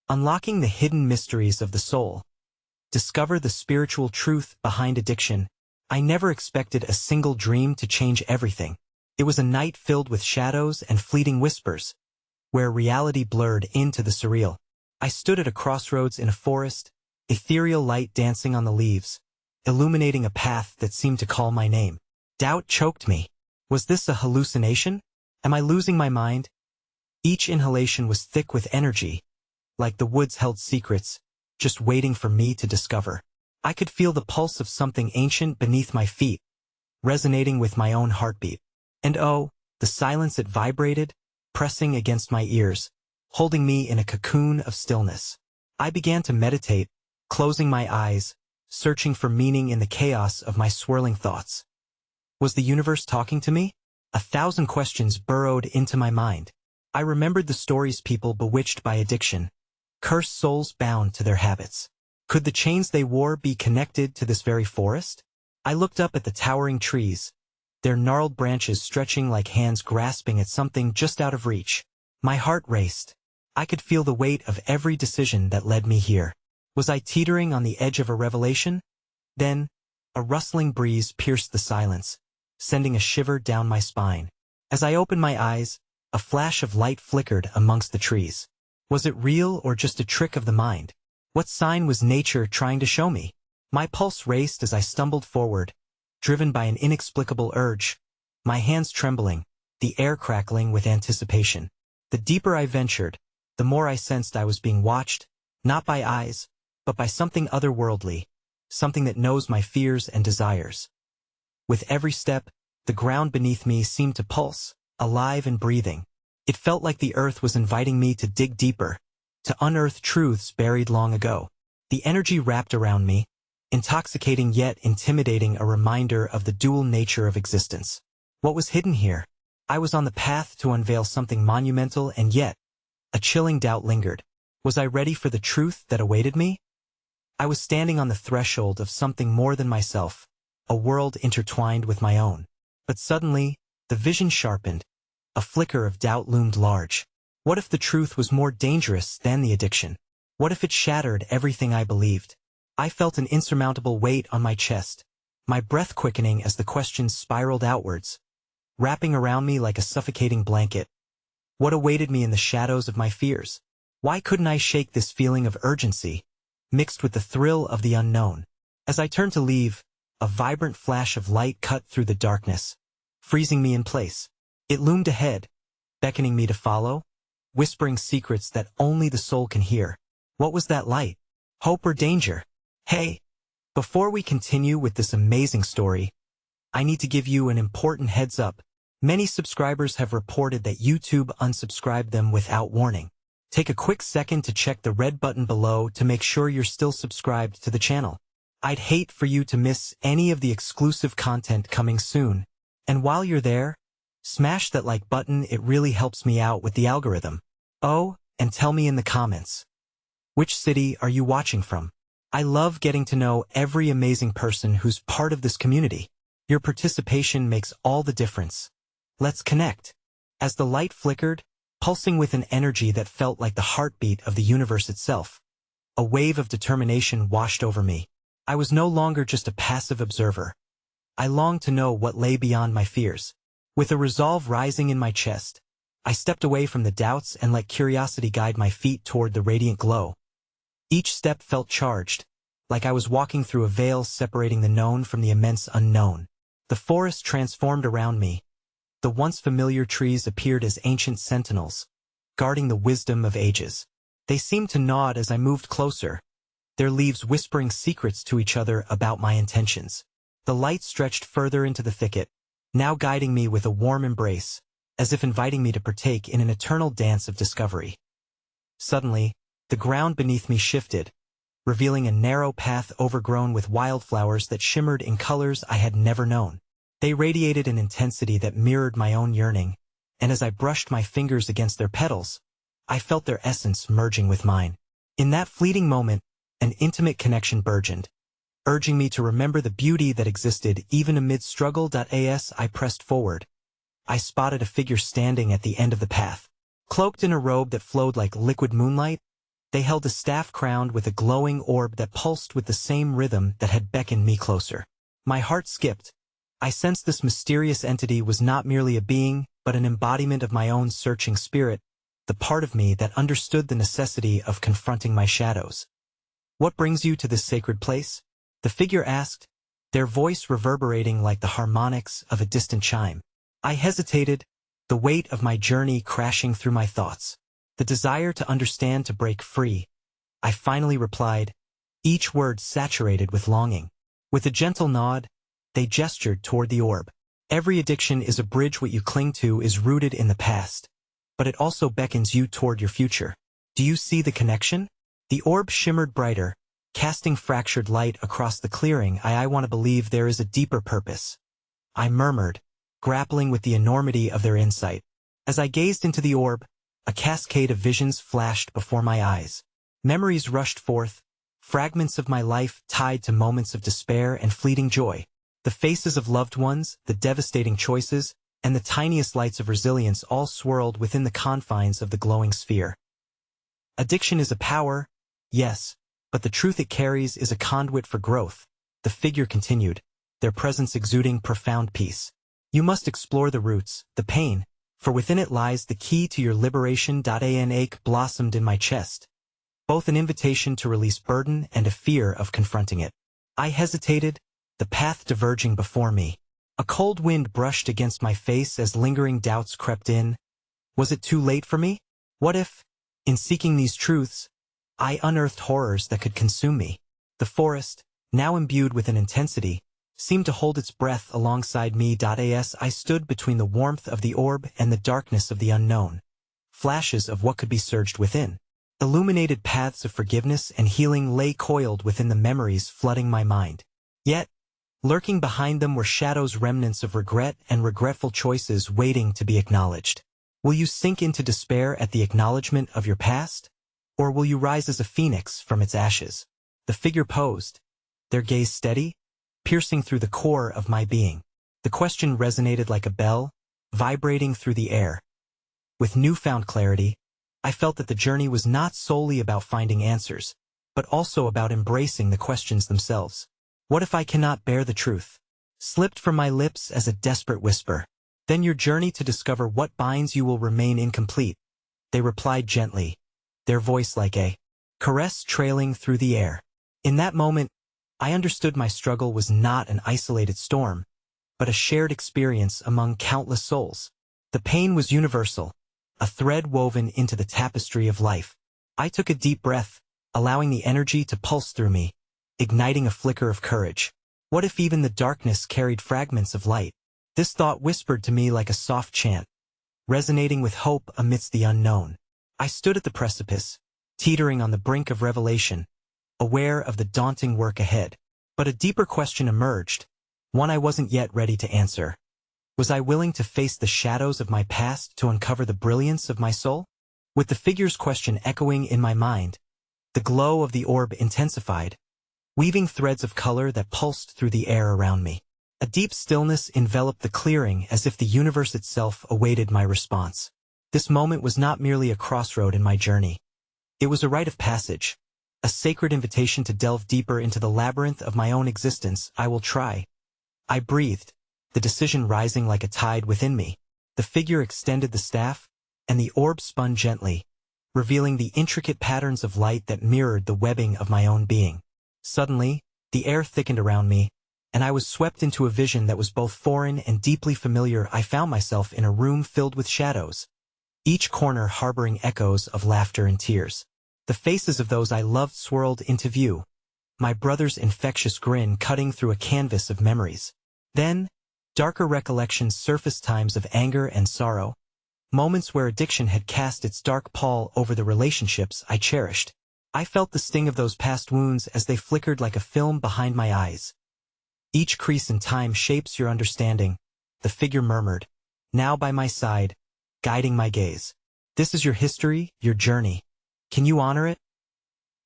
Unlocking the hidden mysteries of the soul. Discover the spiritual truth behind addiction. I never expected a single dream to change everything. It was a night filled with shadows and fleeting whispers, where reality blurred into the surreal. I stood at a crossroads in a forest, ethereal light dancing on the leaves, illuminating a path that seemed to call my name. Doubt choked me. Was this a hallucination? Am I losing my mind? Each inhalation was thick with energy, like the woods held secrets, just waiting for me to discover. I could feel the pulse of something ancient beneath my feet, resonating with my own heartbeat. And oh, the silence it vibrated, pressing against my ears, holding me in a cocoon of stillness. I began to meditate, closing my eyes, searching for meaning in the chaos of my swirling thoughts. Was the universe talking to me? 1,000 questions burrowed into my mind. I remembered the stories people bewitched by addiction, cursed souls bound to their habits. Could the chains they wore be connected to this very forest? I looked up at the towering trees, their gnarled branches stretching like hands grasping at something just out of reach. My heart raced. I could feel the weight of every decision that led me here. Was I teetering on the edge of a revelation? Then, a rustling breeze pierced the silence, sending a shiver down my spine. As I opened my eyes, a flash of light flickered amongst the trees. Was it real or just a trick of the mind? What sign was nature trying to show me? My pulse raced as I stumbled forward, driven by an inexplicable urge, my hands trembling, the air crackling with anticipation. The deeper I ventured, the more I sensed I was being watched, not by eyes, but by something otherworldly, something that knows my fears and desires. With every step, the ground beneath me seemed to pulse, alive and breathing. It felt like the earth was inviting me to dig deeper, to unearth truths buried long ago. The energy wrapped around me, intoxicating yet intimidating, a reminder of the dual nature of existence. What was hidden here? I was on the path to unveil something monumental, and yet, a chilling doubt lingered. Was I ready for the truth that awaited me? I was standing on the threshold of something more than myself, a world intertwined with my own. But suddenly, the vision sharpened. A flicker of doubt loomed large. What if the truth was more dangerous than the addiction? What if it shattered everything I believed? I felt an insurmountable weight on my chest, my breath quickening as the questions spiraled outwards, wrapping around me like a suffocating blanket. What awaited me in the shadows of my fears? Why couldn't I shake this feeling of urgency, mixed with the thrill of the unknown? As I turned to leave, a vibrant flash of light cut through the darkness, freezing me in place. It loomed ahead, beckoning me to follow, whispering secrets that only the soul can hear. What was that light? Hope or danger? Hey, before we continue with this amazing story, I need to give you an important heads up. Many subscribers have reported that YouTube unsubscribed them without warning. Take a quick second to check the red button below to make sure you're still subscribed to the channel. I'd hate for you to miss any of the exclusive content coming soon. And while you're there, smash that like button, it really helps me out with the algorithm. Oh, and tell me in the comments, which city are you watching from? I love getting to know every amazing person who's part of this community. Your participation makes all the difference. Let's connect. As the light flickered, pulsing with an energy that felt like the heartbeat of the universe itself, a wave of determination washed over me. I was no longer just a passive observer. I longed to know what lay beyond my fears. With a resolve rising in my chest, I stepped away from the doubts and let curiosity guide my feet toward the radiant glow. Each step felt charged, like I was walking through a veil separating the known from the immense unknown. The forest transformed around me. The once familiar trees appeared as ancient sentinels, guarding the wisdom of ages. They seemed to nod as I moved closer, their leaves whispering secrets to each other about my intentions. The light stretched further into the thicket, now guiding me with a warm embrace, as if inviting me to partake in an eternal dance of discovery. Suddenly, the ground beneath me shifted, revealing a narrow path overgrown with wildflowers that shimmered in colors I had never known. They radiated an intensity that mirrored my own yearning, and as I brushed my fingers against their petals, I felt their essence merging with mine. In that fleeting moment, an intimate connection burgeoned, urging me to remember the beauty that existed even amid struggle. As I pressed forward, I spotted a figure standing at the end of the path. Cloaked in a robe that flowed like liquid moonlight, They held a staff crowned with a glowing orb that pulsed with the same rhythm that had beckoned me closer. My heart skipped. I sensed this mysterious entity was not merely a being, but an embodiment of my own searching spirit, the part of me that understood the necessity of confronting my shadows. "What brings you to this sacred place?" the figure asked, their voice reverberating like the harmonics of a distant chime. I hesitated, the weight of my journey crashing through my thoughts. The desire to understand to break free. I finally replied, each word saturated with longing. With a gentle nod, they gestured toward the orb. Every addiction is a bridge. What you cling to is rooted in the past, but it also beckons you toward your future. Do you see the connection? The orb shimmered brighter, casting fractured light across the clearing. I want to believe there is a deeper purpose, I murmured, grappling with the enormity of their insight. As I gazed into the orb, a cascade of visions flashed before my eyes. Memories rushed forth, fragments of my life tied to moments of despair and fleeting joy. The faces of loved ones, the devastating choices, and the tiniest lights of resilience all swirled within the confines of the glowing sphere. Addiction is a power, yes, but the truth it carries is a conduit for growth, the figure continued, their presence exuding profound peace. You must explore the roots, the pain, for within it lies the key to your liberation. An ache blossomed in my chest, both an invitation to release burden and a fear of confronting it. I hesitated, the path diverging before me. A cold wind brushed against my face as lingering doubts crept in. Was it too late for me? What if, in seeking these truths, I unearthed horrors that could consume me? The forest, now imbued with an intensity, seemed to hold its breath alongside me. As I stood between the warmth of the orb and the darkness of the unknown, flashes of what could be surged within. Illuminated paths of forgiveness and healing lay coiled within the memories flooding my mind. Yet, lurking behind them were shadows, remnants of regret and regretful choices waiting to be acknowledged. Will you sink into despair at the acknowledgement of your past? Or will you rise as a phoenix from its ashes? The figure posed, their gaze steady, piercing through the core of my being. The question resonated like a bell, vibrating through the air. With newfound clarity, I felt that the journey was not solely about finding answers, but also about embracing the questions themselves. What if I cannot bear the truth? Slipped from my lips as a desperate whisper. Then your journey to discover what binds you will remain incomplete. They replied gently, their voice like a caress trailing through the air. In that moment, I understood my struggle was not an isolated storm, but a shared experience among countless souls. The pain was universal, a thread woven into the tapestry of life. I took a deep breath, allowing the energy to pulse through me, igniting a flicker of courage. What if even the darkness carried fragments of light? This thought whispered to me like a soft chant, resonating with hope amidst the unknown. I stood at the precipice, teetering on the brink of revelation, aware of the daunting work ahead. But a deeper question emerged, one I wasn't yet ready to answer. Was I willing to face the shadows of my past to uncover the brilliance of my soul? With the figure's question echoing in my mind, the glow of the orb intensified, weaving threads of color that pulsed through the air around me. A deep stillness enveloped the clearing as if the universe itself awaited my response. This moment was not merely a crossroad in my journey. It was a rite of passage, a sacred invitation to delve deeper into the labyrinth of my own existence. I will try. I breathed, the decision rising like a tide within me. The figure extended the staff, and the orb spun gently, revealing the intricate patterns of light that mirrored the webbing of my own being. Suddenly, the air thickened around me, and I was swept into a vision that was both foreign and deeply familiar. I found myself in a room filled with shadows, each corner harboring echoes of laughter and tears. The faces of those I loved swirled into view, my brother's infectious grin cutting through a canvas of memories. Then, darker recollections surfaced, times of anger and sorrow, moments where addiction had cast its dark pall over the relationships I cherished. I felt the sting of those past wounds as they flickered like a film behind my eyes. Each crease in time shapes your understanding, the figure murmured, now by my side, guiding my gaze. This is your history, your journey. Can you honor it?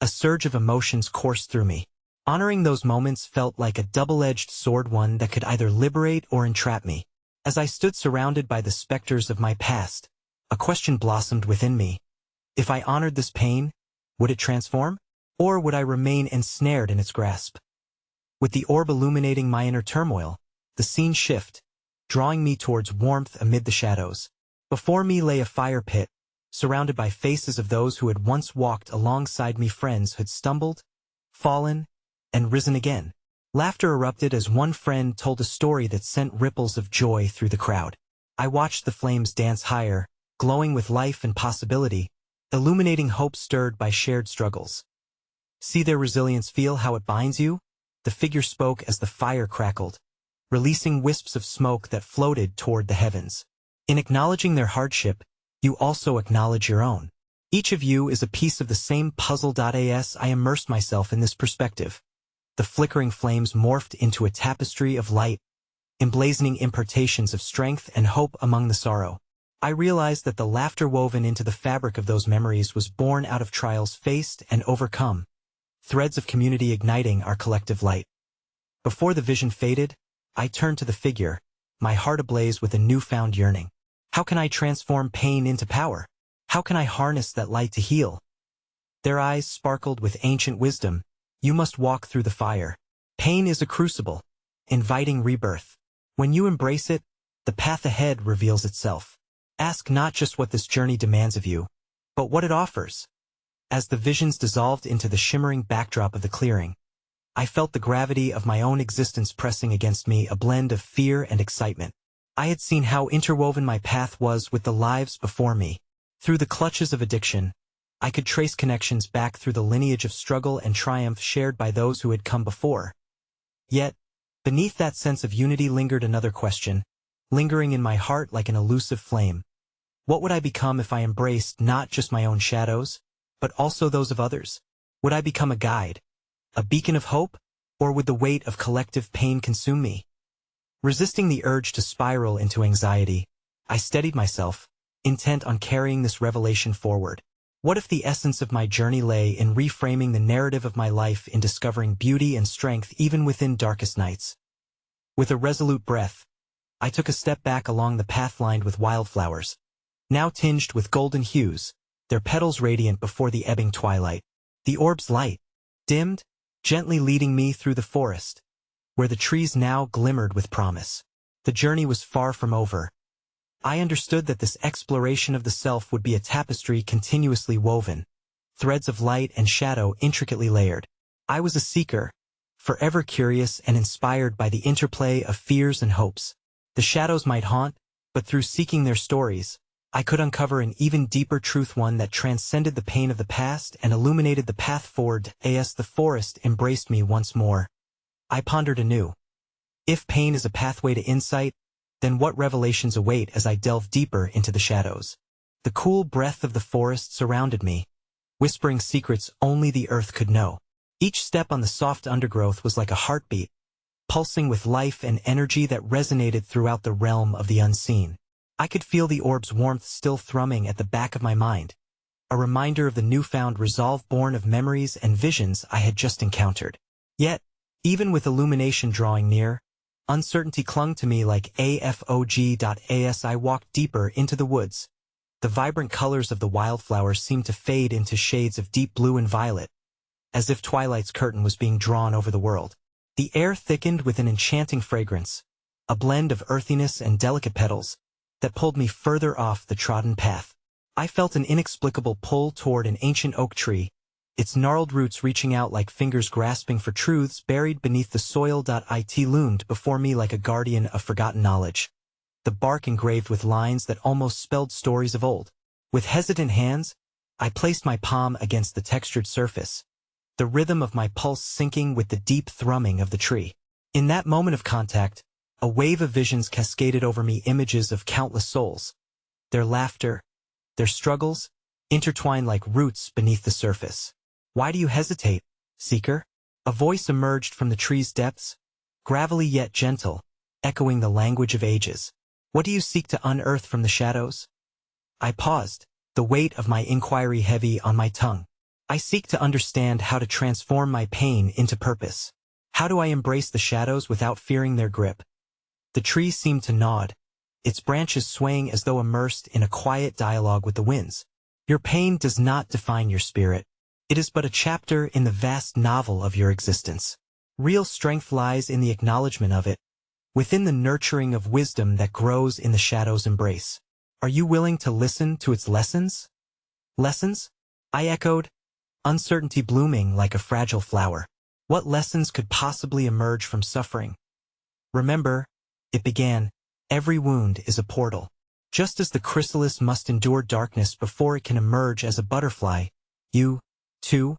A surge of emotions coursed through me. Honoring those moments felt like a double-edged sword, one that could either liberate or entrap me. As I stood surrounded by the specters of my past, a question blossomed within me. If I honored this pain, Would it transform? Or would I remain ensnared in its grasp? With the orb illuminating my inner turmoil, the scene shifted, drawing me towards warmth amid the shadows. Before me lay a fire pit, surrounded by faces of those who had once walked alongside me, friends who had stumbled, fallen, and risen again. Laughter erupted as one friend told a story that sent ripples of joy through the crowd. I watched the flames dance higher, glowing with life and possibility, illuminating hope stirred by shared struggles. See their resilience, feel how it binds you? The figure spoke as the fire crackled, releasing wisps of smoke that floated toward the heavens. In acknowledging their hardship, you also acknowledge your own. Each of you is a piece of the same puzzle. As I immersed myself in this perspective, the flickering flames morphed into a tapestry of light, emblazoning impartations of strength and hope among the sorrow. I realized that the laughter woven into the fabric of those memories was born out of trials faced and overcome, threads of community igniting our collective light. Before the vision faded, I turned to the figure, my heart ablaze with a newfound yearning. How can I transform pain into power? How can I harness that light to heal? Their eyes sparkled with ancient wisdom. You must walk through the fire. Pain is a crucible, inviting rebirth. When you embrace it, the path ahead reveals itself. Ask not just what this journey demands of you, but what it offers. As the visions dissolved into the shimmering backdrop of the clearing, I felt the gravity of my own existence pressing against me, a blend of fear and excitement. I had seen how interwoven my path was with the lives before me. Through the clutches of addiction, I could trace connections back through the lineage of struggle and triumph shared by those who had come before. Yet, beneath that sense of unity lingered another question, lingering in my heart like an elusive flame. What would I become if I embraced not just my own shadows, but also those of others? Would I become a guide, a beacon of hope, or would the weight of collective pain consume me? Resisting the urge to spiral into anxiety, I steadied myself, intent on carrying this revelation forward. What if the essence of my journey lay in reframing the narrative of my life, in discovering beauty and strength even within darkest nights? With a resolute breath, I took a step back along the path lined with wildflowers, now tinged with golden hues, their petals radiant before the ebbing twilight. The orb's light dimmed, gently leading me through the forest, where the trees now glimmered with promise. The journey was far from over. I understood that this exploration of the self would be a tapestry continuously woven, threads of light and shadow intricately layered. I was a seeker, forever curious and inspired by the interplay of fears and hopes. The shadows might haunt, but through seeking their stories, I could uncover an even deeper truth, one that transcended the pain of the past and illuminated the path forward. As the forest embraced me once more, I pondered anew. If pain is a pathway to insight, then what revelations await as I delve deeper into the shadows? The cool breath of the forest surrounded me, whispering secrets only the earth could know. Each step on the soft undergrowth was like a heartbeat, pulsing with life and energy that resonated throughout the realm of the unseen. I could feel the orb's warmth still thrumming at the back of my mind, a reminder of the newfound resolve born of memories and visions I had just encountered. Yet, even with illumination drawing near, uncertainty clung to me like afog. As I walked deeper into the woods, the vibrant colors of the wildflowers seemed to fade into shades of deep blue and violet, as if twilight's curtain was being drawn over the world. The air thickened with an enchanting fragrance, a blend of earthiness and delicate petals, that pulled me further off the trodden path. I felt an inexplicable pull toward an ancient oak tree, its gnarled roots reaching out like fingers grasping for truths buried beneath the soil. It loomed before me like a guardian of forgotten knowledge, the bark engraved with lines that almost spelled stories of old. With hesitant hands, I placed my palm against the textured surface, the rhythm of my pulse syncing with the deep thrumming of the tree. In that moment of contact, a wave of visions cascaded over me, images of countless souls, their laughter, their struggles, intertwined like roots beneath the surface. Why do you hesitate, seeker? A voice emerged from the tree's depths, gravelly yet gentle, echoing the language of ages. What do you seek to unearth from the shadows? I paused, the weight of my inquiry heavy on my tongue. I seek to understand how to transform my pain into purpose. How do I embrace the shadows without fearing their grip? The tree seemed to nod, its branches swaying as though immersed in a quiet dialogue with the winds. Your pain does not define your spirit. It is but a chapter in the vast novel of your existence. Real strength lies in the acknowledgement of it, within the nurturing of wisdom that grows in the shadow's embrace. Are you willing to listen to its lessons? Lessons? I echoed, uncertainty blooming like a fragile flower. What lessons could possibly emerge from suffering? Remember, it began, every wound is a portal. Just as the chrysalis must endure darkness before it can emerge as a butterfly, you, too,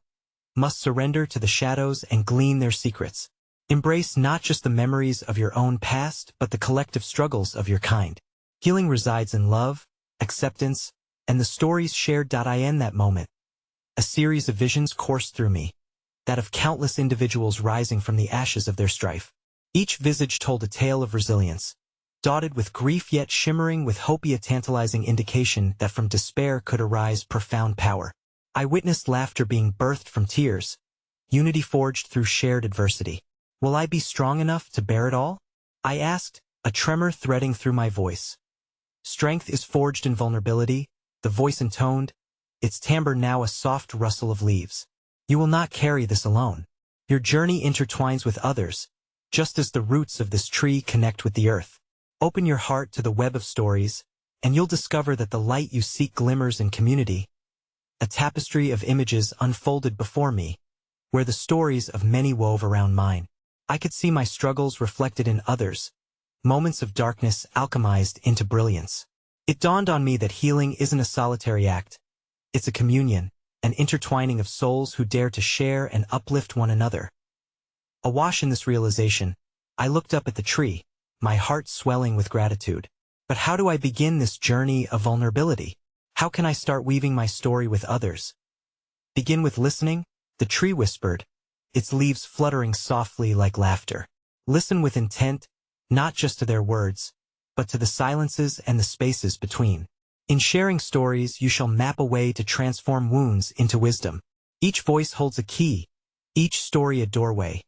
must surrender to the shadows and glean their secrets. Embrace not just the memories of your own past, but the collective struggles of your kind. Healing resides in love, acceptance, and the stories shared. In that moment, a series of visions coursed through me, that of countless individuals rising from the ashes of their strife. Each visage told a tale of resilience, dotted with grief yet shimmering with hope, a tantalizing indication that from despair could arise profound power. I witnessed laughter being birthed from tears, unity forged through shared adversity. Will I be strong enough to bear it all? I asked, a tremor threading through my voice. Strength is forged in vulnerability, the voice intoned, its timbre now a soft rustle of leaves. You will not carry this alone. Your journey intertwines with others, just as the roots of this tree connect with the earth. Open your heart to the web of stories, and you'll discover that the light you seek glimmers in community. A tapestry of images unfolded before me, where the stories of many wove around mine. I could see my struggles reflected in others, moments of darkness alchemized into brilliance. It dawned on me that healing isn't a solitary act. It's a communion, an intertwining of souls who dare to share and uplift one another. Awash in this realization, I looked up at the tree, my heart swelling with gratitude. But how do I begin this journey of vulnerability? How can I start weaving my story with others? Begin with listening, the tree whispered, its leaves fluttering softly like laughter. Listen with intent, not just to their words, but to the silences and the spaces between. In sharing stories, you shall map a way to transform wounds into wisdom. Each voice holds a key, each story a doorway.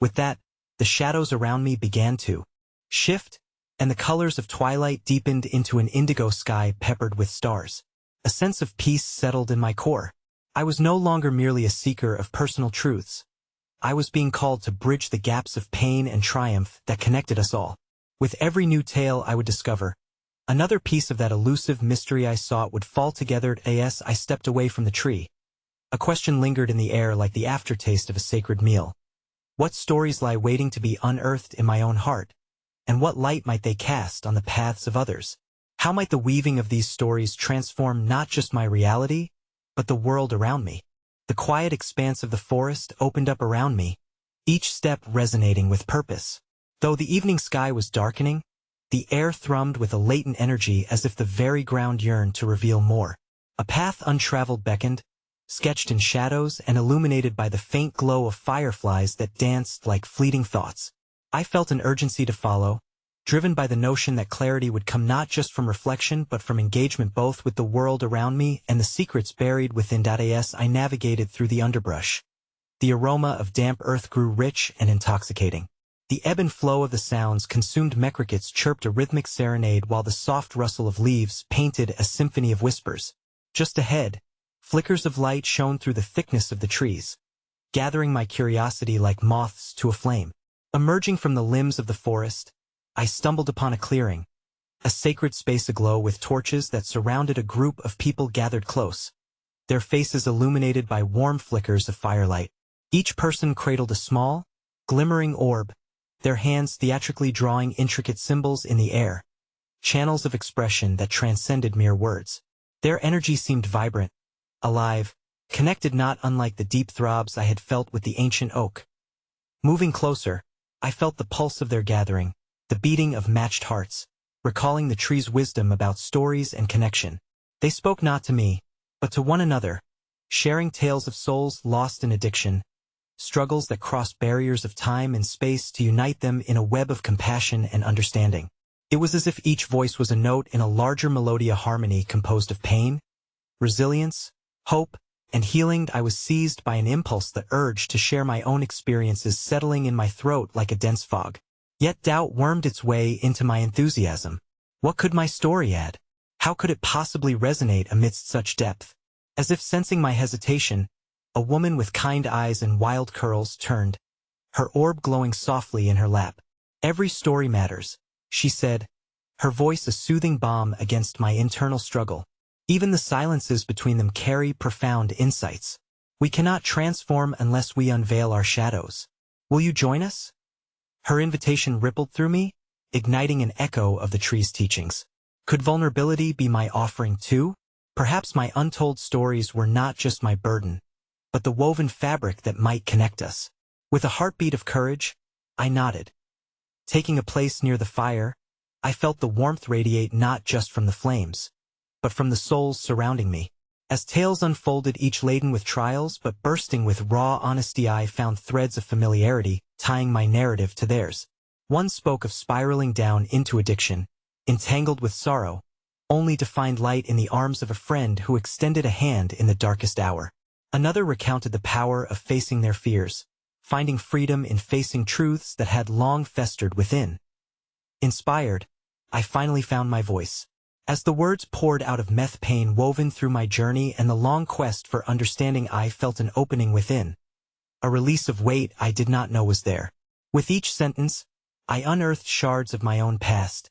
With that, the shadows around me began to shift, and the colors of twilight deepened into an indigo sky peppered with stars. A sense of peace settled in my core. I was no longer merely a seeker of personal truths. I was being called to bridge the gaps of pain and triumph that connected us all. With every new tale I would discover, another piece of that elusive mystery I sought would fall together. As I stepped away from the tree, a question lingered in the air like the aftertaste of a sacred meal. What stories lie waiting to be unearthed in my own heart? And what light might they cast on the paths of others? How might the weaving of these stories transform not just my reality, but the world around me? The quiet expanse of the forest opened up around me, each step resonating with purpose. Though the evening sky was darkening, the air thrummed with a latent energy as if the very ground yearned to reveal more. A path untraveled beckoned, sketched in shadows and illuminated by the faint glow of fireflies that danced like fleeting thoughts. I felt an urgency to follow, driven by the notion that clarity would come not just from reflection but from engagement both with the world around me and the secrets buried within. As I navigated through the underbrush, the aroma of damp earth grew rich and intoxicating. The ebb and flow of the sounds consumed. Crickets chirped a rhythmic serenade while the soft rustle of leaves painted a symphony of whispers. Just ahead, flickers of light shone through the thickness of the trees, gathering my curiosity like moths to a flame. Emerging from the limbs of the forest, I stumbled upon a clearing, a sacred space aglow with torches that surrounded a group of people gathered close, their faces illuminated by warm flickers of firelight. Each person cradled a small, glimmering orb, their hands theatrically drawing intricate symbols in the air, channels of expression that transcended mere words. Their energy seemed vibrant, alive, connected not unlike the deep throbs I had felt with the ancient oak. Moving closer, I felt the pulse of their gathering, the beating of matched hearts, recalling the tree's wisdom about stories and connection. They spoke not to me, but to one another, sharing tales of souls lost in addiction, struggles that crossed barriers of time and space to unite them in a web of compassion and understanding. It was as if each voice was a note in a larger melodia harmony composed of pain, resilience, hope, and healing. I was seized by an impulse, the urge to share my own experiences settling in my throat like a dense fog. Yet doubt wormed its way into my enthusiasm. What could my story add? How could it possibly resonate amidst such depth? As if sensing my hesitation, A woman with kind eyes and wild curls turned, her orb glowing softly in her lap. "Every story matters," she said, her voice a soothing balm against my internal struggle. "Even the silences between them carry profound insights. We cannot transform unless we unveil our shadows. Will you join us?" Her invitation rippled through me, igniting an echo of the tree's teachings. Could vulnerability be my offering too? Perhaps my untold stories were not just my burden, but the woven fabric that might connect us. With a heartbeat of courage, I nodded. Taking a place near the fire, I felt the warmth radiate not just from the flames, but from the souls surrounding me. As tales unfolded, each laden with trials but bursting with raw honesty, I found threads of familiarity tying my narrative to theirs. One spoke of spiraling down into addiction, entangled with sorrow, only to find light in the arms of a friend who extended a hand in the darkest hour. Another recounted the power of facing their fears, finding freedom in facing truths that had long festered within. Inspired, I finally found my voice. As the words poured out of meth pain woven through my journey and the long quest for understanding, I felt an opening within, a release of weight I did not know was there. With each sentence, I unearthed shards of my own past,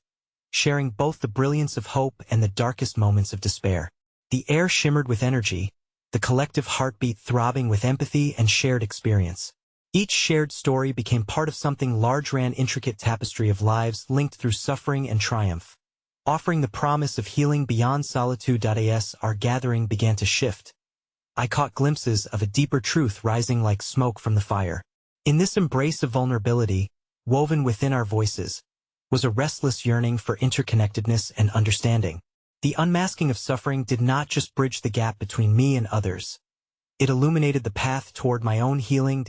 sharing both the brilliance of hope and the darkest moments of despair. The air shimmered with energy, the collective heartbeat throbbing with empathy and shared experience. Each shared story became part of something larger, an intricate tapestry of lives linked through suffering and triumph, offering the promise of healing beyond solitude. As our gathering began to shift, I caught glimpses of a deeper truth rising like smoke from the fire. In this embrace of vulnerability, woven within our voices, was a restless yearning for interconnectedness and understanding. The unmasking of suffering did not just bridge the gap between me and others. It illuminated the path toward my own healing.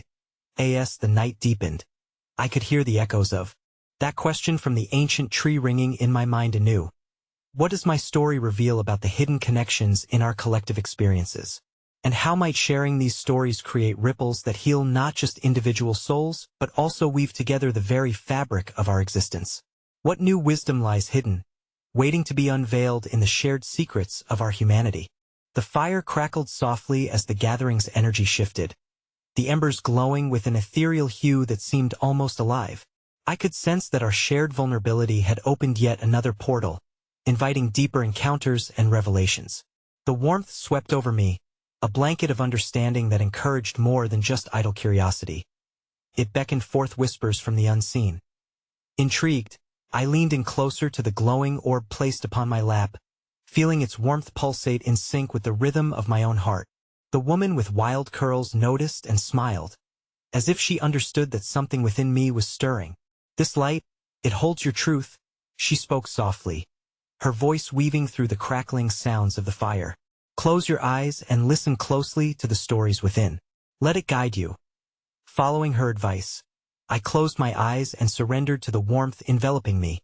As the night deepened, I could hear the echoes of that question from the ancient tree ringing in my mind anew. What does my story reveal about the hidden connections in our collective experiences? And how might sharing these stories create ripples that heal not just individual souls, but also weave together the very fabric of our existence? What new wisdom lies hidden, waiting to be unveiled in the shared secrets of our humanity? The fire crackled softly as the gathering's energy shifted, the embers glowing with an ethereal hue that seemed almost alive. I could sense that our shared vulnerability had opened yet another portal, inviting deeper encounters and revelations. The warmth swept over me, a blanket of understanding that encouraged more than just idle curiosity. It beckoned forth whispers from the unseen. Intrigued, I leaned in closer to the glowing orb placed upon my lap, feeling its warmth pulsate in sync with the rhythm of my own heart. The woman with wild curls noticed and smiled, as if she understood that something within me was stirring. "This light, it holds your truth," she spoke softly, her voice weaving through the crackling sounds of the fire. "Close your eyes and listen closely to the stories within. Let it guide you." Following her advice, I closed my eyes and surrendered to the warmth enveloping me,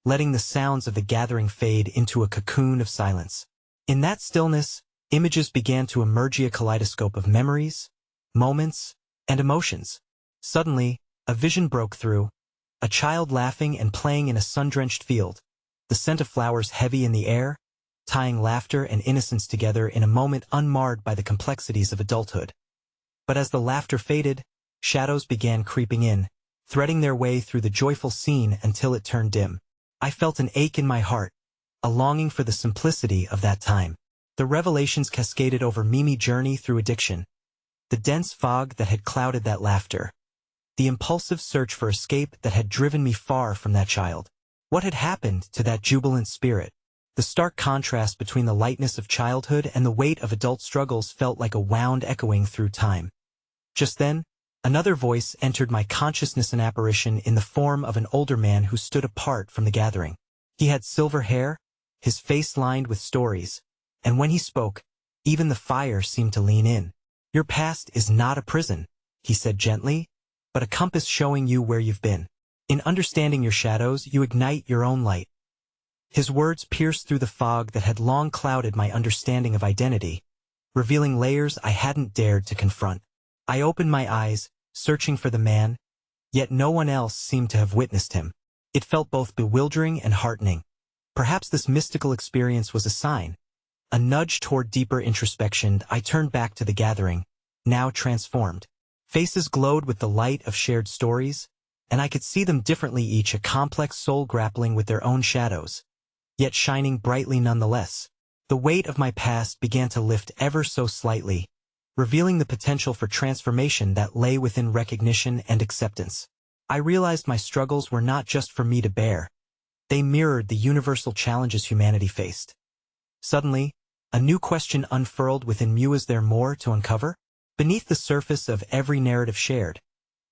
letting the sounds of the gathering fade into a cocoon of silence. In that stillness, images began to emerge, a kaleidoscope of memories, moments, and emotions. Suddenly, a vision broke through, a child laughing and playing in a sun-drenched field, the scent of flowers heavy in the air, tying laughter and innocence together in a moment unmarred by the complexities of adulthood. But as the laughter faded, shadows began creeping in, threading their way through the joyful scene until it turned dim. I felt an ache in my heart, a longing for the simplicity of that time. The revelations cascaded over Mimi's journey through addiction, the dense fog that had clouded that laughter, the impulsive search for escape that had driven me far from that child. What had happened to that jubilant spirit? The stark contrast between the lightness of childhood and the weight of adult struggles felt like a wound echoing through time. Just then, another voice entered my consciousness, an apparition in the form of an older man who stood apart from the gathering. He had silver hair, his face lined with stories, and when he spoke, even the fire seemed to lean in. "Your past is not a prison," he said gently, "but a compass showing you where you've been. In understanding your shadows, you ignite your own light." His words pierced through the fog that had long clouded my understanding of identity, revealing layers I hadn't dared to confront. I opened my eyes, searching for the man, yet no one else seemed to have witnessed him. It felt both bewildering and heartening. Perhaps this mystical experience was a sign, a nudge toward deeper introspection. I turned back to the gathering, now transformed. Faces glowed with the light of shared stories, and I could see them differently, each a complex soul grappling with their own shadows, yet shining brightly nonetheless. The weight of my past began to lift ever so slightly, revealing the potential for transformation that lay within recognition and acceptance. I realized my struggles were not just for me to bear. They mirrored the universal challenges humanity faced. Suddenly, a new question unfurled within me: was there more to uncover? Beneath the surface of every narrative shared,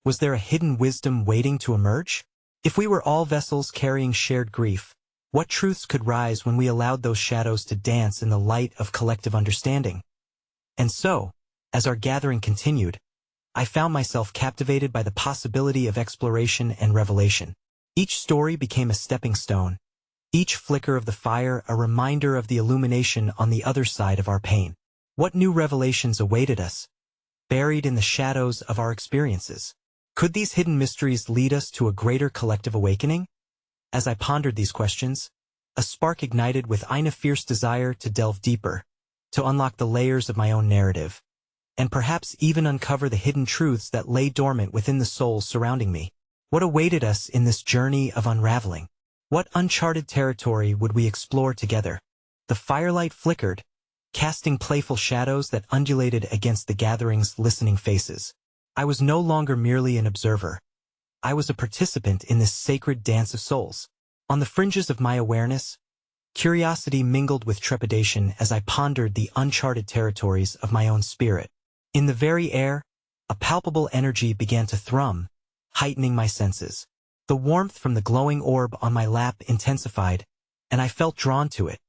was there a hidden wisdom waiting to emerge? If we were all vessels carrying shared grief, what truths could rise when we allowed those shadows to dance in the light of collective understanding? And so, as our gathering continued, I found myself captivated by the possibility of exploration and revelation. Each story became a stepping stone, each flicker of the fire a reminder of the illumination on the other side of our pain. What new revelations awaited us, buried in the shadows of our experiences? Could these hidden mysteries lead us to a greater collective awakening? As I pondered these questions, a spark ignited within a fierce desire to delve deeper, to unlock the layers of my own narrative, and perhaps even uncover the hidden truths that lay dormant within the souls surrounding me. What awaited us in this journey of unraveling? What uncharted territory would we explore together? The firelight flickered, casting playful shadows that undulated against the gathering's listening faces. I was no longer merely an observer. I was a participant in this sacred dance of souls. On the fringes of my awareness, curiosity mingled with trepidation as I pondered the uncharted territories of my own spirit. In the very air, a palpable energy began to thrum, heightening my senses. The warmth from the glowing orb on my lap intensified, and I felt drawn to it,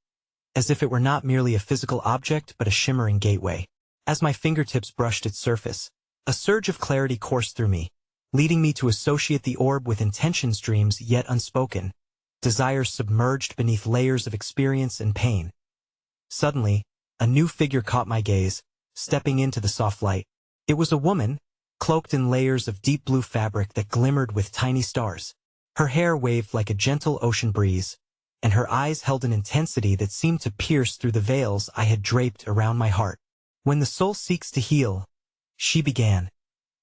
as if it were not merely a physical object but a shimmering gateway. As my fingertips brushed its surface, a surge of clarity coursed through me, leading me to associate the orb with intentions, dreams yet unspoken, desires submerged beneath layers of experience and pain. Suddenly, a new figure caught my gaze, stepping into the soft light. It was a woman, cloaked in layers of deep blue fabric that glimmered with tiny stars. Her hair waved like a gentle ocean breeze, and her eyes held an intensity that seemed to pierce through the veils I had draped around my heart. When the soul seeks to heal, she began,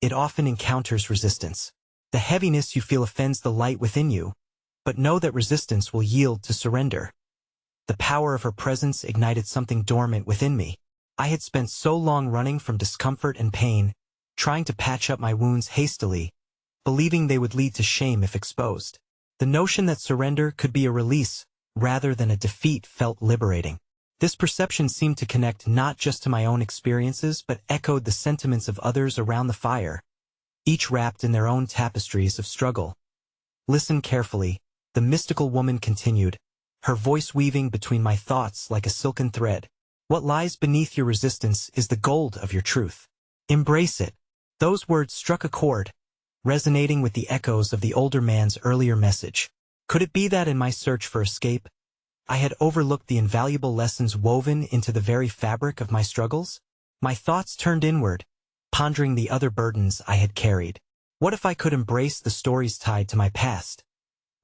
it often encounters resistance. The heaviness you feel offends the light within you, but know that resistance will yield to surrender. The power of her presence ignited something dormant within me. I had spent so long running from discomfort and pain, trying to patch up my wounds hastily, believing they would lead to shame if exposed. The notion that surrender could be a release rather than a defeat felt liberating. This perception seemed to connect not just to my own experiences but echoed the sentiments of others around the fire, each wrapped in their own tapestries of struggle. Listen carefully, the mystical woman continued, her voice weaving between my thoughts like a silken thread. What lies beneath your resistance is the gold of your truth. Embrace it. Those words struck a chord, resonating with the echoes of the older man's earlier message. Could it be that in my search for escape, I had overlooked the invaluable lessons woven into the very fabric of my struggles? My thoughts turned inward, pondering the other burdens I had carried. What if I could embrace the stories tied to my past,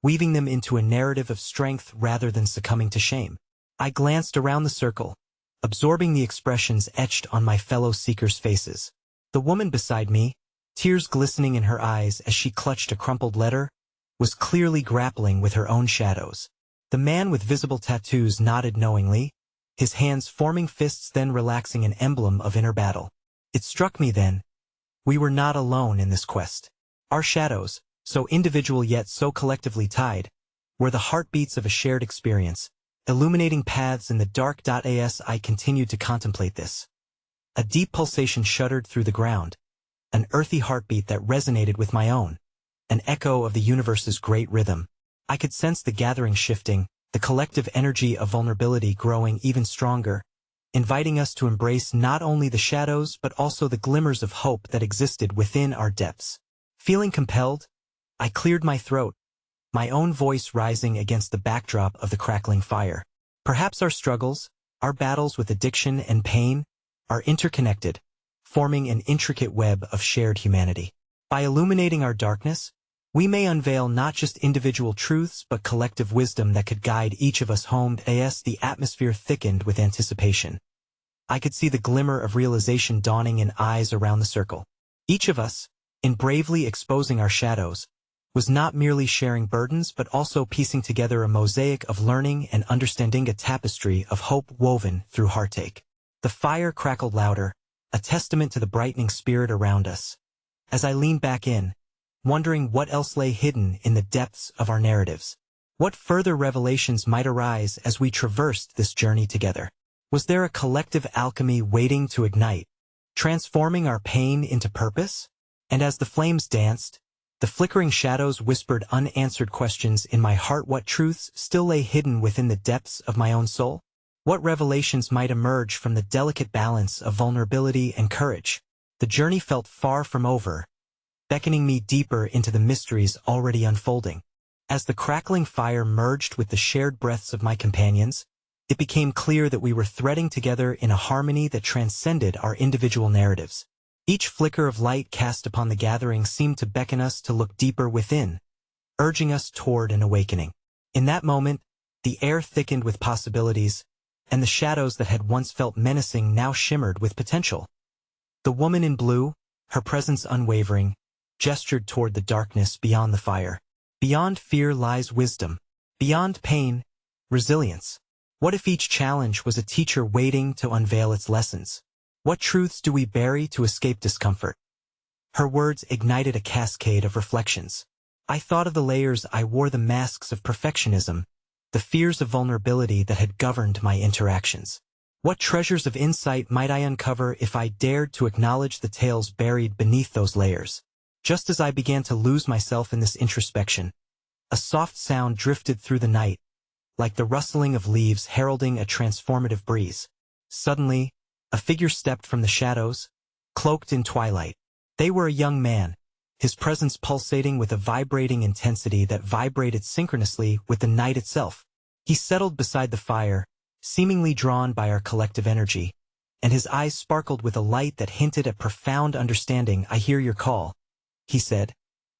weaving them into a narrative of strength rather than succumbing to shame? I glanced around the circle, absorbing the expressions etched on my fellow seekers' faces. The woman beside me, tears glistening in her eyes as she clutched a crumpled letter, was clearly grappling with her own shadows. The man with visible tattoos nodded knowingly, his hands forming fists then relaxing, an emblem of inner battle. It struck me then, we were not alone in this quest. Our shadows, so individual yet so collectively tied, were the heartbeats of a shared experience, illuminating paths in the dark. As I continued to contemplate this, a deep pulsation shuddered through the ground, an earthy heartbeat that resonated with my own, an echo of the universe's great rhythm. I could sense the gathering shifting, the collective energy of vulnerability growing even stronger, inviting us to embrace not only the shadows but also the glimmers of hope that existed within our depths. Feeling compelled, I cleared my throat, my own voice rising against the backdrop of the crackling fire. Perhaps our struggles, our battles with addiction and pain, are interconnected, forming an intricate web of shared humanity. By illuminating our darkness, we may unveil not just individual truths but collective wisdom that could guide each of us home. The atmosphere thickened with anticipation. I could see the glimmer of realization dawning in eyes around the circle. Each of us, in bravely exposing our shadows, was not merely sharing burdens but also piecing together a mosaic of learning and understanding, a tapestry of hope woven through heartache. The fire crackled louder, a testament to the brightening spirit around us. As I leaned back in, wondering what else lay hidden in the depths of our narratives. What further revelations might arise as we traversed this journey together? Was there a collective alchemy waiting to ignite, transforming our pain into purpose? And as the flames danced, the flickering shadows whispered unanswered questions in my heart. What truths still lay hidden within the depths of my own soul? What revelations might emerge from the delicate balance of vulnerability and courage? The journey felt far from over, beckoning me deeper into the mysteries already unfolding. As the crackling fire merged with the shared breaths of my companions, it became clear that we were threading together in a harmony that transcended our individual narratives. Each flicker of light cast upon the gathering seemed to beckon us to look deeper within, urging us toward an awakening. In that moment, the air thickened with possibilities, and the shadows that had once felt menacing now shimmered with potential. The woman in blue, her presence unwavering, gestured toward the darkness beyond the fire. Beyond fear lies wisdom. Beyond pain, resilience. What if each challenge was a teacher waiting to unveil its lessons? What truths do we bury to escape discomfort? Her words ignited a cascade of reflections. I thought of the layers I wore, the masks of perfectionism, the fears of vulnerability that had governed my interactions. What treasures of insight might I uncover if I dared to acknowledge the tales buried beneath those layers? Just as I began to lose myself in this introspection, a soft sound drifted through the night, like the rustling of leaves heralding a transformative breeze. Suddenly, a figure stepped from the shadows, cloaked in twilight. They were a young man, his presence pulsating with a vibrating intensity that vibrated synchronously with the night itself. He settled beside the fire, seemingly drawn by our collective energy, and his eyes sparkled with a light that hinted at profound understanding. "I hear your call," he said,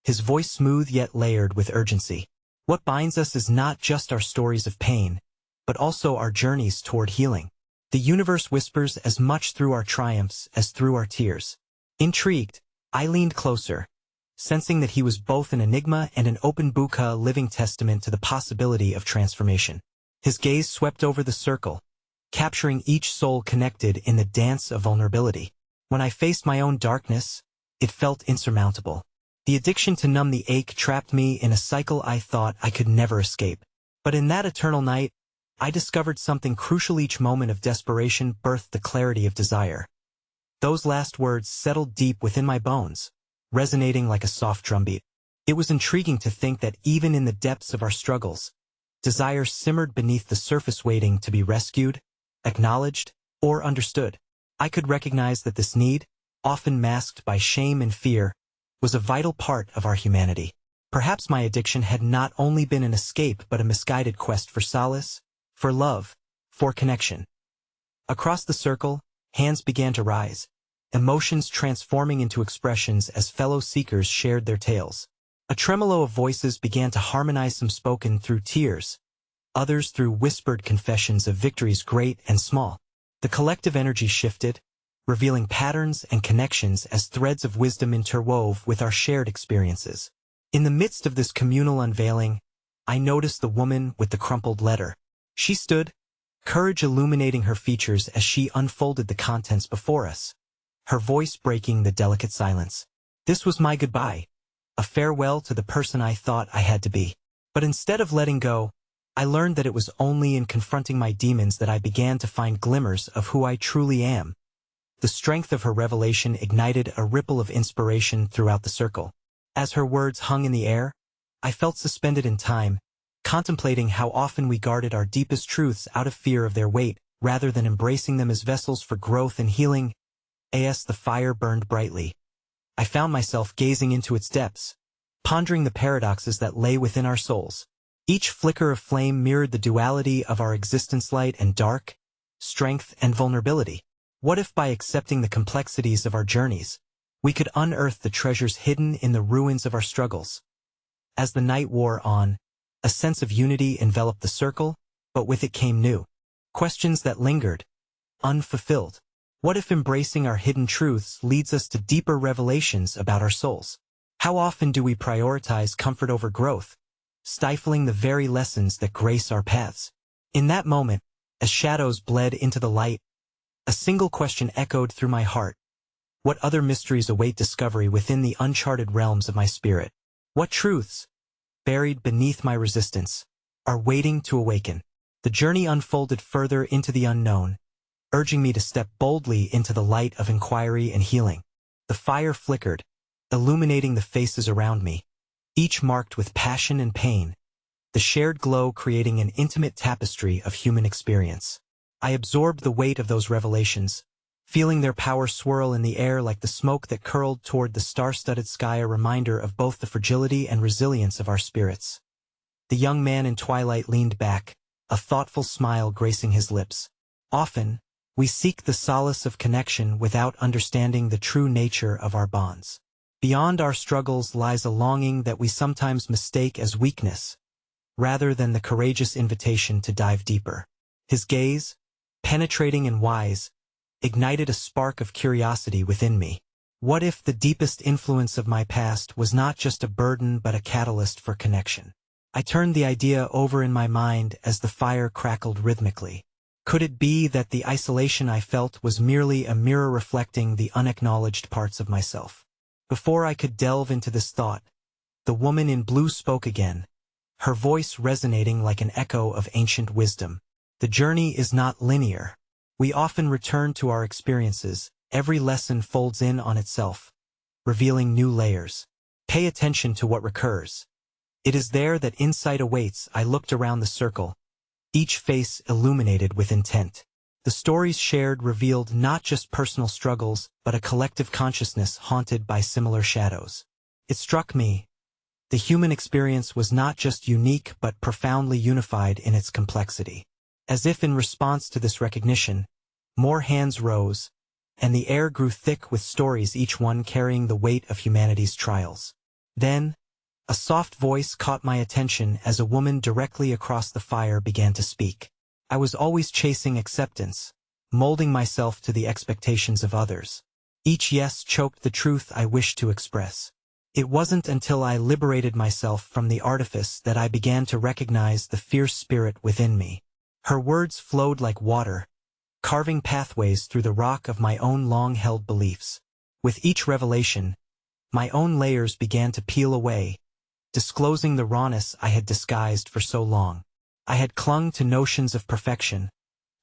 his voice smooth yet layered with urgency. "What binds us is not just our stories of pain, but also our journeys toward healing. The universe whispers as much through our triumphs as through our tears." Intrigued, I leaned closer, sensing that he was both an enigma and an open book, a living testament to the possibility of transformation. His gaze swept over the circle, capturing each soul connected in the dance of vulnerability. When I faced my own darkness, it felt insurmountable. The addiction to numb the ache trapped me in a cycle I thought I could never escape. But in that eternal night, I discovered something crucial. Each moment of desperation birthed the clarity of desire. Those last words settled deep within my bones, resonating like a soft drumbeat. It was intriguing to think that even in the depths of our struggles, desire simmered beneath the surface, waiting to be rescued, acknowledged, or understood. I could recognize that this need, often masked by shame and fear, was a vital part of our humanity. Perhaps my addiction had not only been an escape but a misguided quest for solace, for love, for connection. Across the circle, hands began to rise, emotions transforming into expressions as fellow seekers shared their tales. A tremolo of voices began to harmonize, some spoken through tears, others through whispered confessions of victories great and small. The collective energy shifted, revealing patterns and connections as threads of wisdom interwove with our shared experiences. In the midst of this communal unveiling, I noticed the woman with the crumpled letter. She stood, courage illuminating her features as she unfolded the contents before us, her voice breaking the delicate silence. This was my goodbye, a farewell to the person I thought I had to be. But instead of letting go, I learned that it was only in confronting my demons that I began to find glimmers of who I truly am. The strength of her revelation ignited a ripple of inspiration throughout the circle. As her words hung in the air, I felt suspended in time, contemplating how often we guarded our deepest truths out of fear of their weight, rather than embracing them as vessels for growth and healing. As the fire burned brightly, I found myself gazing into its depths, pondering the paradoxes that lay within our souls. Each flicker of flame mirrored the duality of our existence, light and dark, strength and vulnerability. What if by accepting the complexities of our journeys, we could unearth the treasures hidden in the ruins of our struggles? As the night wore on, a sense of unity enveloped the circle, but with it came new questions that lingered, unfulfilled? What if embracing our hidden truths leads us to deeper revelations about our souls? How often do we prioritize comfort over growth, stifling the very lessons that grace our paths? In that moment, as shadows bled into the light, a single question echoed through my heart. What other mysteries await discovery within the uncharted realms of my spirit? What truths, buried beneath my resistance, are waiting to awaken? The journey unfolded further into the unknown, urging me to step boldly into the light of inquiry and healing. The fire flickered, illuminating the faces around me, each marked with passion and pain, the shared glow creating an intimate tapestry of human experience. I absorbed the weight of those revelations, feeling their power swirl in the air like the smoke that curled toward the star-studded sky, a reminder of both the fragility and resilience of our spirits. The young man in twilight leaned back, a thoughtful smile gracing his lips. Often, we seek the solace of connection without understanding the true nature of our bonds. Beyond our struggles lies a longing that we sometimes mistake as weakness, rather than the courageous invitation to dive deeper. His gaze, penetrating and wise, ignited a spark of curiosity within me. What if the deepest influence of my past was not just a burden but a catalyst for connection? I turned the idea over in my mind as the fire crackled rhythmically. Could it be that the isolation I felt was merely a mirror reflecting the unacknowledged parts of myself? Before I could delve into this thought, the woman in blue spoke again, her voice resonating like an echo of ancient wisdom. The journey is not linear. We often return to our experiences. Every lesson folds in on itself, revealing new layers. Pay attention to what recurs. It is there that insight awaits. I looked around the circle, each face illuminated with intent. The stories shared revealed not just personal struggles, but a collective consciousness haunted by similar shadows. It struck me, the human experience was not just unique but profoundly unified in its complexity. As if in response to this recognition, more hands rose, and the air grew thick with stories, each one carrying the weight of humanity's trials. Then, a soft voice caught my attention as a woman directly across the fire began to speak. I was always chasing acceptance, molding myself to the expectations of others. Each yes choked the truth I wished to express. It wasn't until I liberated myself from the artifice that I began to recognize the fierce spirit within me. Her words flowed like water, carving pathways through the rock of my own long-held beliefs. With each revelation, my own layers began to peel away, disclosing the rawness I had disguised for so long. I had clung to notions of perfection,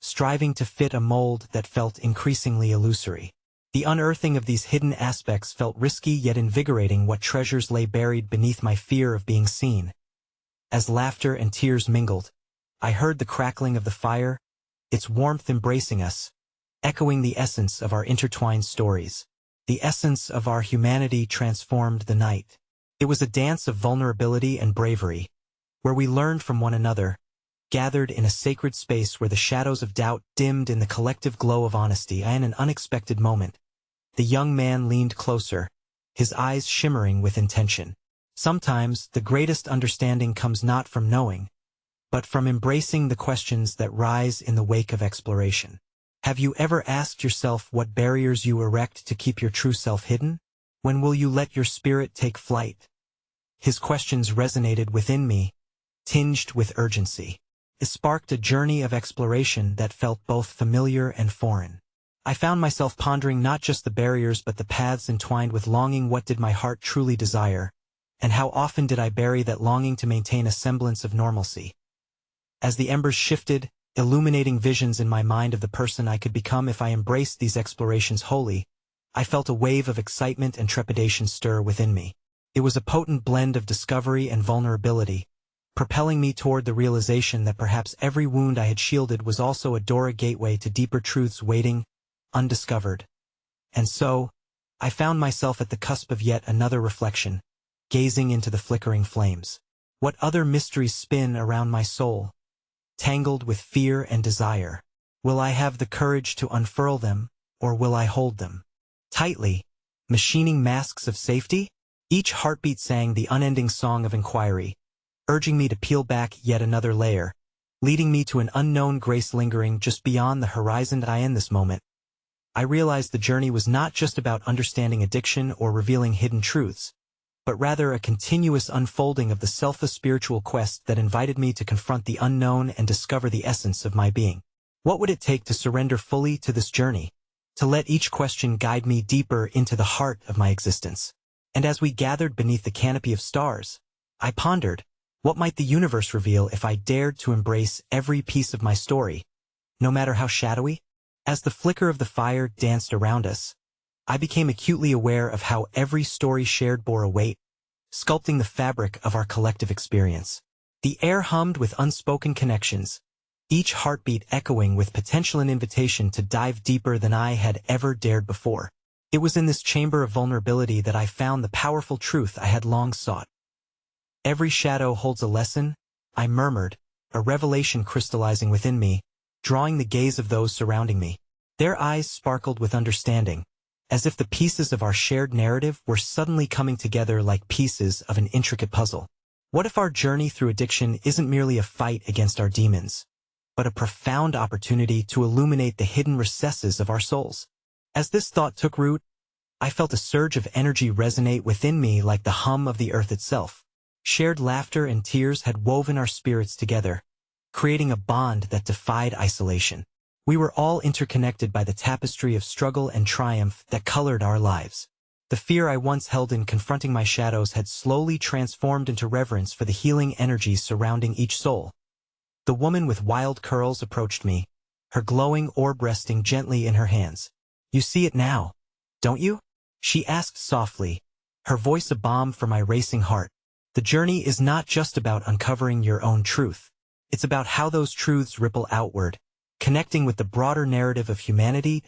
striving to fit a mold that felt increasingly illusory. The unearthing of these hidden aspects felt risky yet invigorating. What treasures lay buried beneath my fear of being seen? As laughter and tears mingled, I heard the crackling of the fire, its warmth embracing us, echoing the essence of our intertwined stories. The essence of our humanity transformed the night. It was a dance of vulnerability and bravery, where we learned from one another, gathered in a sacred space where the shadows of doubt dimmed in the collective glow of honesty. In an unexpected moment, the young man leaned closer, his eyes shimmering with intention. Sometimes, the greatest understanding comes not from knowing, but from embracing the questions that rise in the wake of exploration. Have you ever asked yourself what barriers you erect to keep your true self hidden? When will you let your spirit take flight? His questions resonated within me, tinged with urgency. It sparked a journey of exploration that felt both familiar and foreign. I found myself pondering not just the barriers but the paths entwined with longing. What did my heart truly desire? And how often did I bury that longing to maintain a semblance of normalcy? As the embers shifted, illuminating visions in my mind of the person I could become if I embraced these explorations wholly, I felt a wave of excitement and trepidation stir within me. It was a potent blend of discovery and vulnerability, propelling me toward the realization that perhaps every wound I had shielded was also a door, a gateway to deeper truths waiting, undiscovered. And so, I found myself at the cusp of yet another reflection, gazing into the flickering flames. What other mysteries spin around my soul, tangled with fear and desire? Will I have the courage to unfurl them, or will I hold them tightly, machining masks of safety? Each heartbeat sang the unending song of inquiry, urging me to peel back yet another layer, leading me to an unknown grace lingering just beyond the horizon. In this moment, I realized the journey was not just about understanding addiction or revealing hidden truths, but rather a continuous unfolding of the selfless spiritual quest that invited me to confront the unknown and discover the essence of my being. What would it take to surrender fully to this journey, to let each question guide me deeper into the heart of my existence? And as we gathered beneath the canopy of stars, I pondered, what might the universe reveal if I dared to embrace every piece of my story, no matter how shadowy? As the flicker of the fire danced around us, I became acutely aware of how every story shared bore a weight, sculpting the fabric of our collective experience. The air hummed with unspoken connections, each heartbeat echoing with potential an invitation to dive deeper than I had ever dared before. It was in this chamber of vulnerability that I found the powerful truth I had long sought. Every shadow holds a lesson, I murmured, a revelation crystallizing within me, drawing the gaze of those surrounding me. Their eyes sparkled with understanding, as if the pieces of our shared narrative were suddenly coming together like pieces of an intricate puzzle. What if our journey through addiction isn't merely a fight against our demons, but a profound opportunity to illuminate the hidden recesses of our souls? As this thought took root, I felt a surge of energy resonate within me like the hum of the earth itself. Shared laughter and tears had woven our spirits together, creating a bond that defied isolation. We were all interconnected by the tapestry of struggle and triumph that colored our lives. The fear I once held in confronting my shadows had slowly transformed into reverence for the healing energies surrounding each soul. The woman with wild curls approached me, her glowing orb resting gently in her hands. "You see it now, don't you?" she asked softly, her voice a balm for my racing heart. The journey is not just about uncovering your own truth. It's about how those truths ripple outward, connecting with the broader narrative of humanity.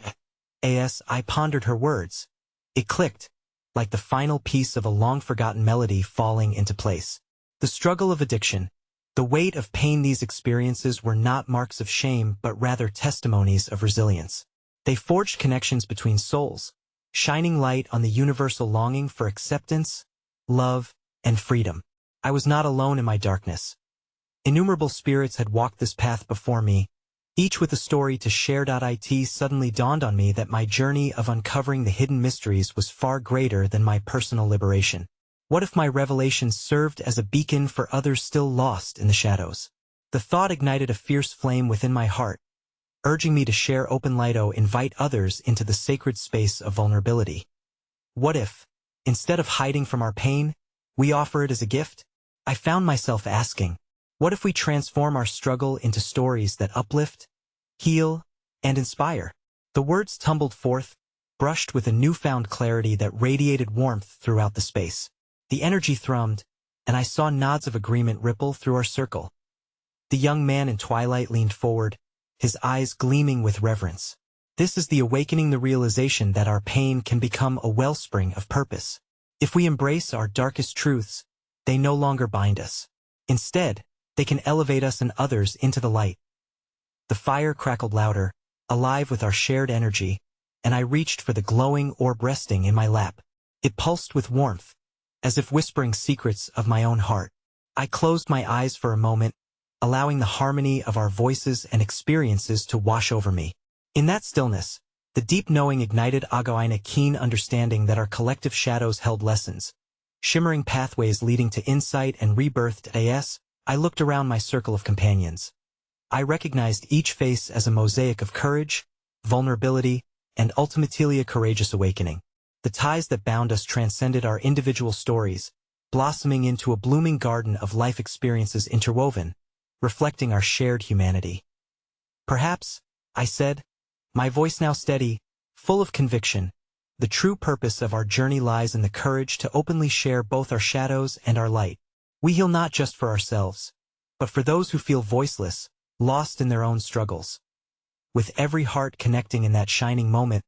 As I pondered her words, it clicked, like the final piece of a long-forgotten melody falling into place. The struggle of addiction, the weight of pain, these experiences were not marks of shame but rather testimonies of resilience. They forged connections between souls, shining light on the universal longing for acceptance, love, and freedom. I was not alone in my darkness. Innumerable spirits had walked this path before me, each with a story to share. It suddenly dawned on me that my journey of uncovering the hidden mysteries was far greater than my personal liberation. What if my revelations served as a beacon for others still lost in the shadows? The thought ignited a fierce flame within my heart, urging me to share open light, invite others into the sacred space of vulnerability. What if, instead of hiding from our pain, we offer it as a gift? I found myself asking, what if we transform our struggle into stories that uplift, heal, and inspire? The words tumbled forth, brushed with a newfound clarity that radiated warmth throughout the space. The energy thrummed, and I saw nods of agreement ripple through our circle. The young man in twilight leaned forward, his eyes gleaming with reverence. This is the awakening, the realization that our pain can become a wellspring of purpose. If we embrace our darkest truths, they no longer bind us. Instead, they can elevate us and others into the light. The fire crackled louder, alive with our shared energy, and I reached for the glowing orb resting in my lap. It pulsed with warmth, as if whispering secrets of my own heart. I closed my eyes for a moment, allowing the harmony of our voices and experiences to wash over me. In that stillness, the deep knowing ignited a keen understanding that our collective shadows held lessons, shimmering pathways leading to insight and rebirth. As I looked around my circle of companions, I recognized each face as a mosaic of courage, vulnerability, and ultimately a courageous awakening. The ties that bound us transcended our individual stories, blossoming into a blooming garden of life experiences interwoven, reflecting our shared humanity. "Perhaps," I said, my voice now steady, full of conviction, "the true purpose of our journey lies in the courage to openly share both our shadows and our light. We heal not just for ourselves, but for those who feel voiceless, lost in their own struggles." With every heart connecting in that shining moment,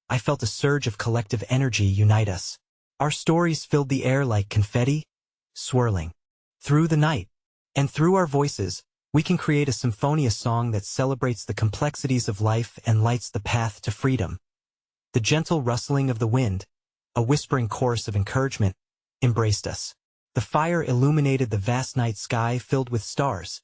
I felt a surge of collective energy unite us. Our stories filled the air like confetti, swirling through the night. And through our voices, we can create a symphonious song that celebrates the complexities of life and lights the path to freedom. The gentle rustling of the wind, a whispering chorus of encouragement, embraced us. The fire illuminated the vast night sky filled with stars,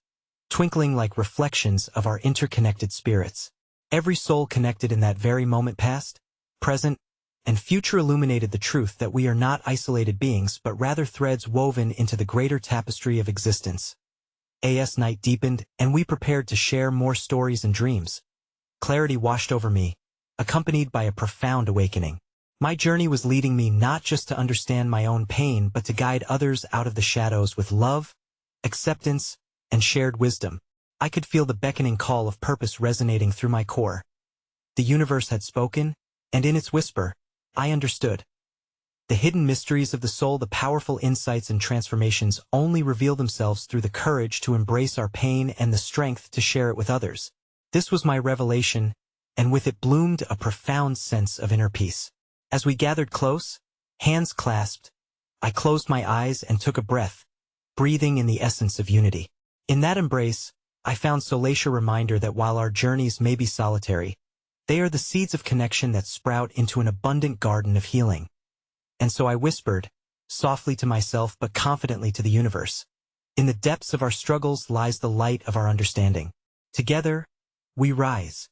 twinkling like reflections of our interconnected spirits. Every soul connected in that very moment past, present, and future illuminated the truth that we are not isolated beings but rather threads woven into the greater tapestry of existence. As night deepened, and we prepared to share more stories and dreams. Clarity washed over me, accompanied by a profound awakening. My journey was leading me not just to understand my own pain but to guide others out of the shadows with love, acceptance, and shared wisdom. I could feel the beckoning call of purpose resonating through my core. The universe had spoken, and in its whisper, I understood. The hidden mysteries of the soul, the powerful insights and transformations only reveal themselves through the courage to embrace our pain and the strength to share it with others. This was my revelation, and with it bloomed a profound sense of inner peace. As we gathered close, hands clasped, I closed my eyes and took a breath, breathing in the essence of unity. In that embrace, I found solace, a reminder that while our journeys may be solitary, they are the seeds of connection that sprout into an abundant garden of healing. And so I whispered, softly to myself but confidently to the universe, in the depths of our struggles lies the light of our understanding. Together, we rise.